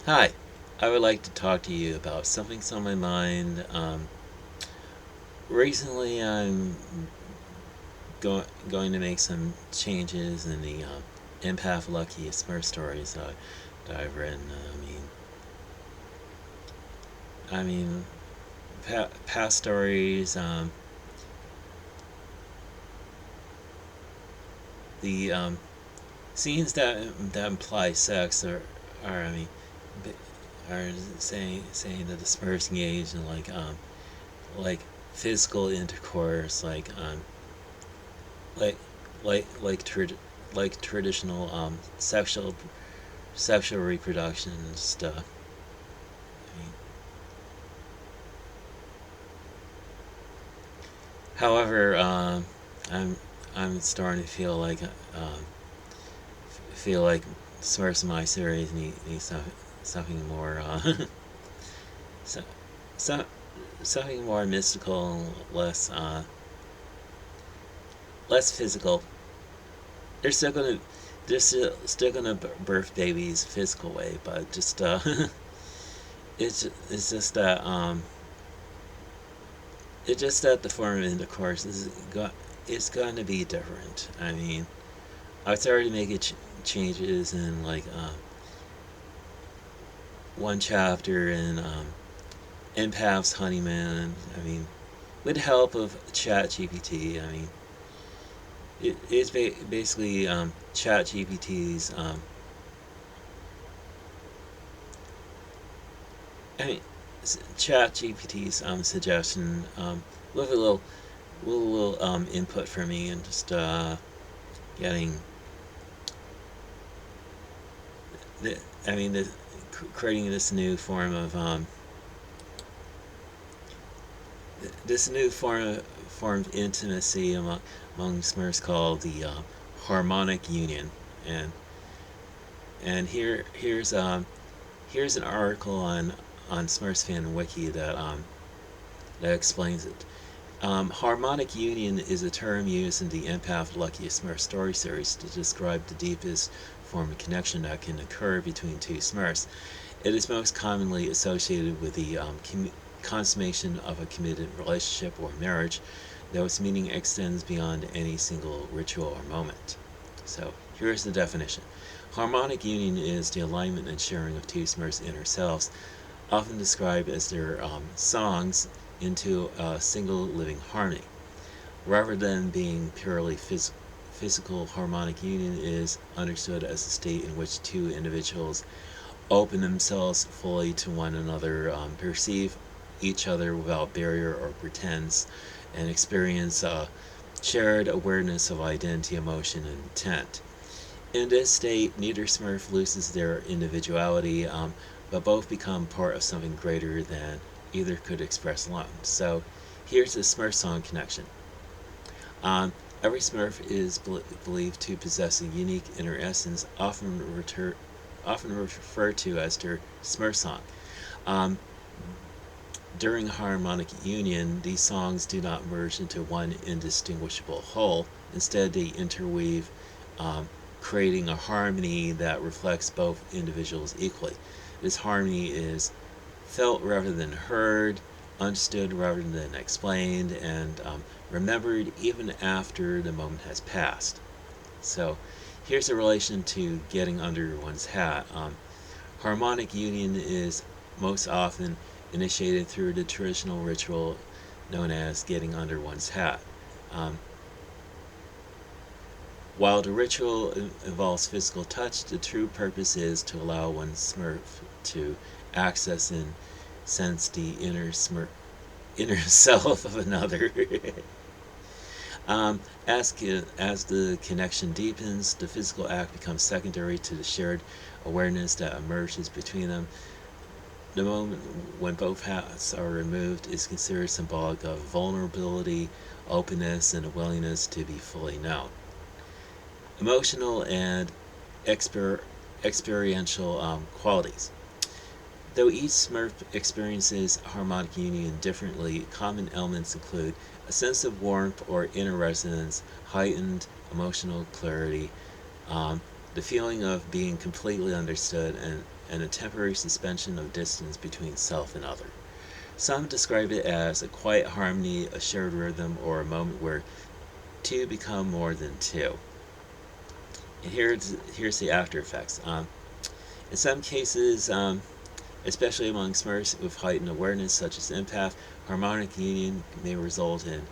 Hi, I would like to talk to you about something's on my mind. Recently, I'm going to make some changes in the Empath Luckiest Smurf stories that I've written. I mean, past stories. The scenes that imply sex are are saying that the Smurfs engage in like physical intercourse, like like traditional sexual reproduction stuff. I mean, however, I'm I'm starting to feel like Smurfs in my series need something more so, so, something more mystical, less physical. They're still gonna still gonna birth babies physical way, but just it's just that it's just that the form of intercourse is going to be different. I mean, I started making changes in one chapter in Empath's Honeyman. I mean, with the help of Chat GPT. I mean, it's basically Chat GPT's. I mean, Chat GPT's suggestion with a little input for me and just getting the, I mean the creating this new form of intimacy among Smurfs called the harmonic union. And here's an article on Smurfs fan wiki that explains it. Harmonic union is a term used in the Empath Luckiest Smurf story series to describe the deepest form of connection that can occur between two Smurfs. It is most commonly associated with the consummation of a committed relationship or marriage, though its meaning extends beyond any single ritual or moment. So, here's the definition. Harmonic union is the alignment and sharing of two Smurfs' inner selves, often described as their songs, into a single living harmony. Rather than being purely physical, harmonic union is understood as a state in which two individuals open themselves fully to one another, perceive each other without barrier or pretense, and experience shared awareness of identity, emotion, and intent. In this state, neither Smurf loses their individuality, but both become part of something greater than either could express alone. So here's the Smurf song connection. Um, every Smurf is believed to possess a unique inner essence, often referred to as their Smurf song. Um, During harmonic union, these songs do not merge into one indistinguishable whole. Instead, they interweave, um, creating a harmony that reflects both individuals equally. This harmony is felt rather than heard, understood rather than explained, and remembered even after the moment has passed. So, here's a relation to getting under one's hat. Harmonic union is most often initiated through the traditional ritual known as getting under one's hat. Um, while the ritual involves physical touch, the true purpose is to allow one Smurf to access and sense the inner self of another. As the connection deepens, the physical act becomes secondary to the shared awareness that emerges between them. The moment when both hats are removed is considered symbolic of vulnerability, openness, and a willingness to be fully known. Emotional and exper- experiential qualities. Though each Smurf experiences harmonic union differently, common elements include a sense of warmth or inner resonance, heightened emotional clarity, the feeling of being completely understood, and a temporary suspension of distance between self and other. Some describe it as a quiet harmony, a shared rhythm, or a moment where two become more than two. And here's the after effects. In some cases, especially among Smurfs with heightened awareness, such as Empath, harmonic union may result in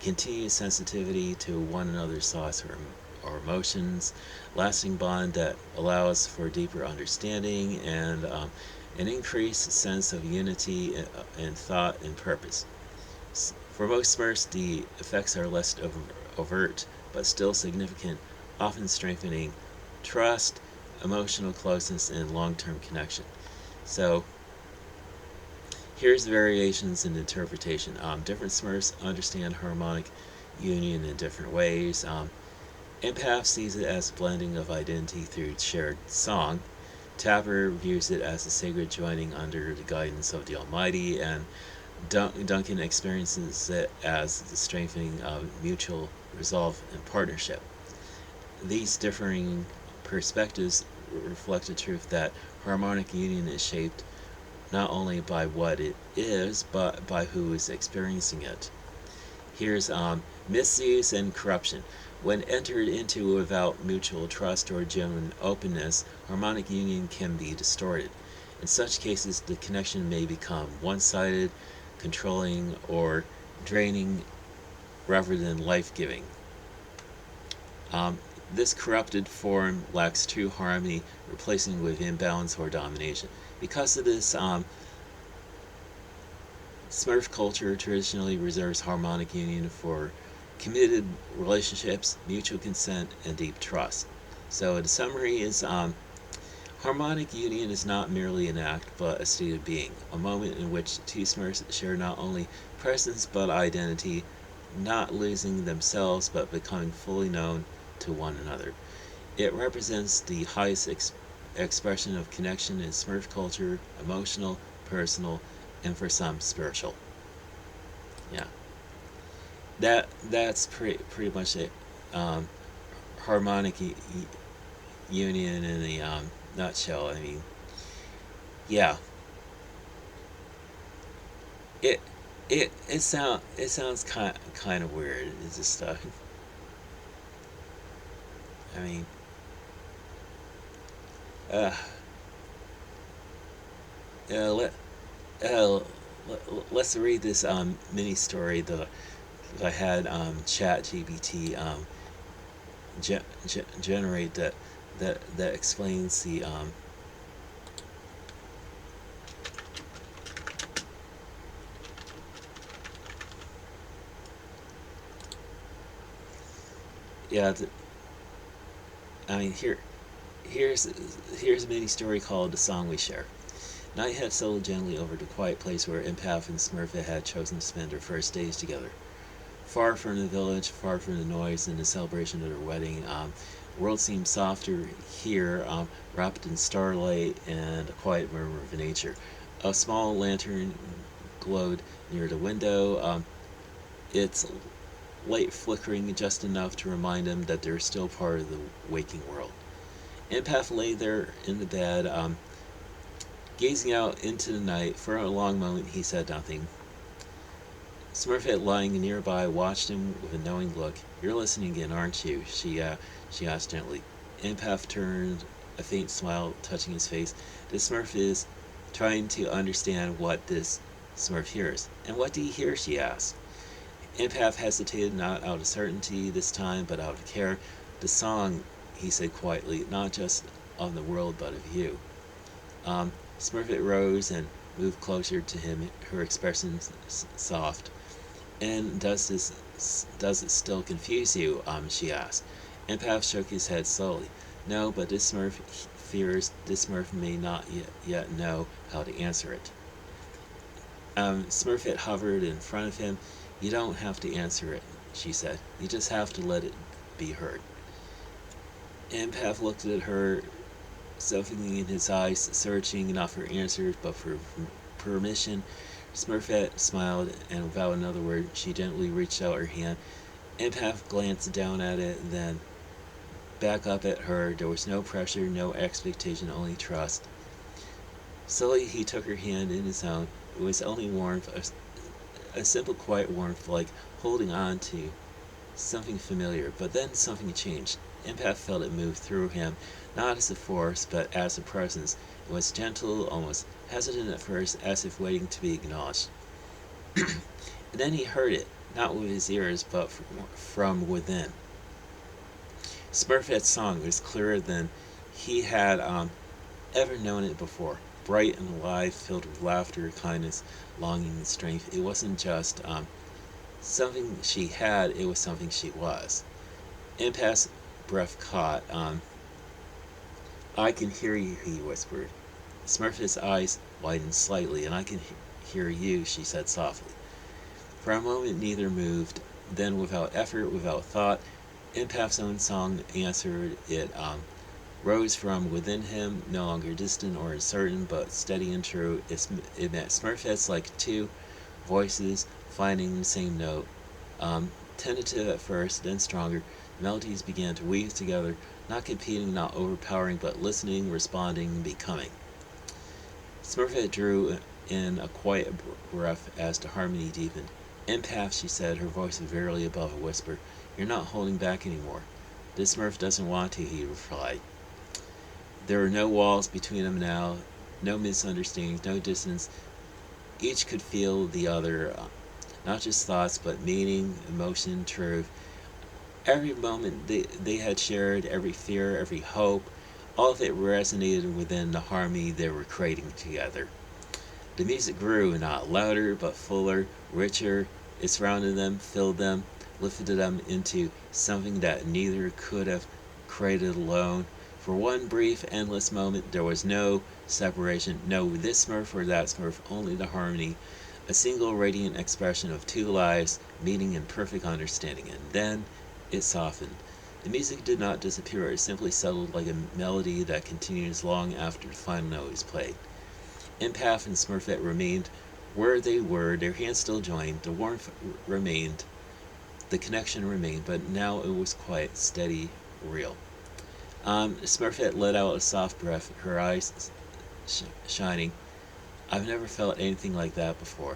continued sensitivity to one another's thoughts or emotions, lasting bond that allows for deeper understanding, and an increased sense of unity in thought and purpose. For most Smurfs, the effects are less overt, but still significant, often strengthening trust, emotional closeness, and long-term connection. So, here's the variations in interpretation. Different Smurfs understand harmonic union in different ways. Empath sees it as a blending of identity through shared song. Tapper views it as a sacred joining under the guidance of the Almighty, and Duncan experiences it as the strengthening of mutual resolve and partnership. These differing perspectives reflect the truth that harmonic union is shaped not only by what it is, but by who is experiencing it. Here's misuse and corruption. When entered into without mutual trust or genuine openness, harmonic union can be distorted. In such cases, the connection may become one-sided, controlling, or draining rather than life-giving. This corrupted form lacks true harmony, replacing with imbalance or domination. Because of this, Smurf culture traditionally reserves harmonic union for committed relationships, mutual consent, and deep trust. So the summary is harmonic union is not merely an act, but a state of being, a moment in which two Smurfs share not only presence but identity, not losing themselves but becoming fully known to one another. It represents the highest expression of connection in Smurf culture, emotional, personal, and for some spiritual. Yeah, that's pretty much it. Um, Harmonic union in a nutshell. I mean, yeah, it it sounds kind of weird. It's just I mean, uh, let uh, let's read this mini story that I had Chat GPT generate that explains the yeah. I mean here's here's a mini story called "The Song We Share." Night had settled gently over the quiet place where Empath and Smurfette had chosen to spend their first days together. Far from the village, far from the noise and the celebration of their wedding, the world seemed softer here, wrapped in starlight and a quiet murmur of nature. A small lantern glowed near the window, its light flickering just enough to remind them that they're still part of the waking world. Empath lay there in the bed, gazing out into the night. For a long moment he said nothing. Smurfette, lying nearby, watched him with a knowing look. "You're listening again, aren't you?" she asked gently. Empath turned, a faint smile touching his face. The Smurf is trying to understand what this Smurf hears. "And what do you hear?" she asked. Empath hesitated, not out of certainty this time, but out of care. "The song," he said quietly, "not just of the world, but of you." Smurfette rose and moved closer to him, her expression soft. "And does it still confuse you?" she asked. Empath shook his head slowly. "No, but this Smurf fears this Smurf may not yet know how to answer it." Smurfette hovered in front of him. "You don't have to answer it," she said. "You just have to let it be heard." Empath looked at her, something in his eyes, searching not for answers but for permission. Smurfette smiled, and without another word, she gently reached out her hand. Empath glanced down at it, then back up at her. There was no pressure, no expectation, only trust. Slowly he took her hand in his own. It was only warmth, a simple quiet warmth like holding on to something familiar. But then something changed. Empath felt it move through him, not as a force, but as a presence. It was gentle, almost hesitant at first, as if waiting to be acknowledged. And then he heard it, not with his ears, but from within. Smurfette's song was clearer than he had ever known it before. Bright and alive, filled with laughter, kindness, longing, and strength. It wasn't just something she had, it was something she was. Empath's breath caught. I can hear you, he whispered. Smurfette's eyes widened slightly. And I can hear you, she said softly. For a moment neither moved. Then, without effort, without thought, Empath's own song answered it. Rose from within him, no longer distant or uncertain, but steady and true. It met Smurfette's like two voices finding the same note. Tentative at first, then stronger. Melodies began to weave together, not competing, not overpowering, but listening, responding, becoming. Smurfette drew in a quiet breath as the harmony deepened. Empath, she said, her voice barely above a whisper. You're not holding back anymore. This Smurf doesn't want to, he replied. There were no walls between them now, no misunderstandings, no distance. Each could feel the other, not just thoughts, but meaning, emotion, truth. Every moment they had shared, every fear, every hope, all of it resonated within the harmony they were creating together. The music grew, not louder, but fuller, richer. It surrounded them, filled them, lifted them into something that neither could have created alone. For one brief, endless moment, there was no separation, no this Smurf or that Smurf, only the harmony, a single radiant expression of two lives meeting in perfect understanding. And then it softened. The music did not disappear, it simply settled like a melody that continues long after the final note is played. Empath and Smurfette remained where they were, their hands still joined, the warmth remained, the connection remained, but now it was quiet, steady, real. Smurfette let out a soft breath, her eyes shining. I've never felt anything like that before.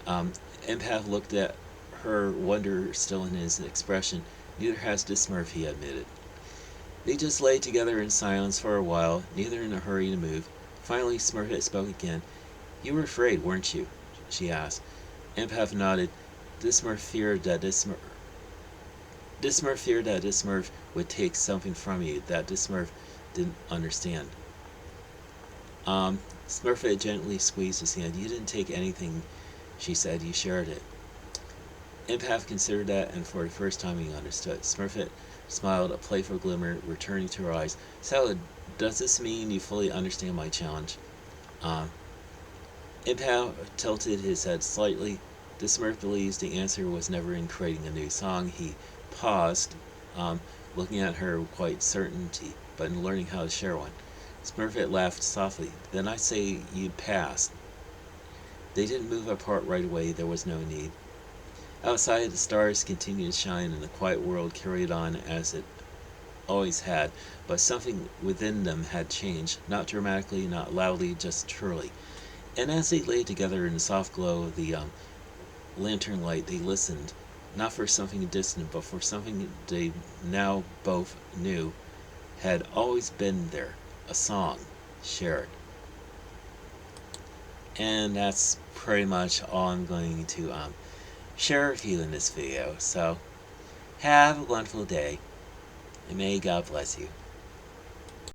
Empath looked at her, wonder still in his expression. Neither has this Smurf, he admitted. They just lay together in silence for a while, neither in a hurry to move. Finally, Smurfette spoke again. You were afraid, weren't you? She asked. Empath nodded. This Smurf feared that this Smurf would take something from you that this Smurf didn't understand. Smurfette gently squeezed his hand. You didn't take anything, she said. You shared it. Empath considered that, and for the first time he understood. Smurfette smiled, a playful glimmer returning to her eyes. Salad, does this mean you fully understand my challenge? Empath tilted his head slightly. The Smurf believes the answer was never in creating a new song. He paused, looking at her with quite certainty, but in learning how to share one. Smurfette laughed softly. Then I say you passed. They didn't move apart right away. There was no need. Outside, the stars continued to shine, and the quiet world carried on as it always had, but something within them had changed, not dramatically, not loudly, just truly. And as they lay together in the soft glow of the lantern light, they listened, not for something distant, but for something they now both knew had always been there, a song shared. And that's pretty much all I'm going to share with you in this video. So, have a wonderful day, and may God bless you.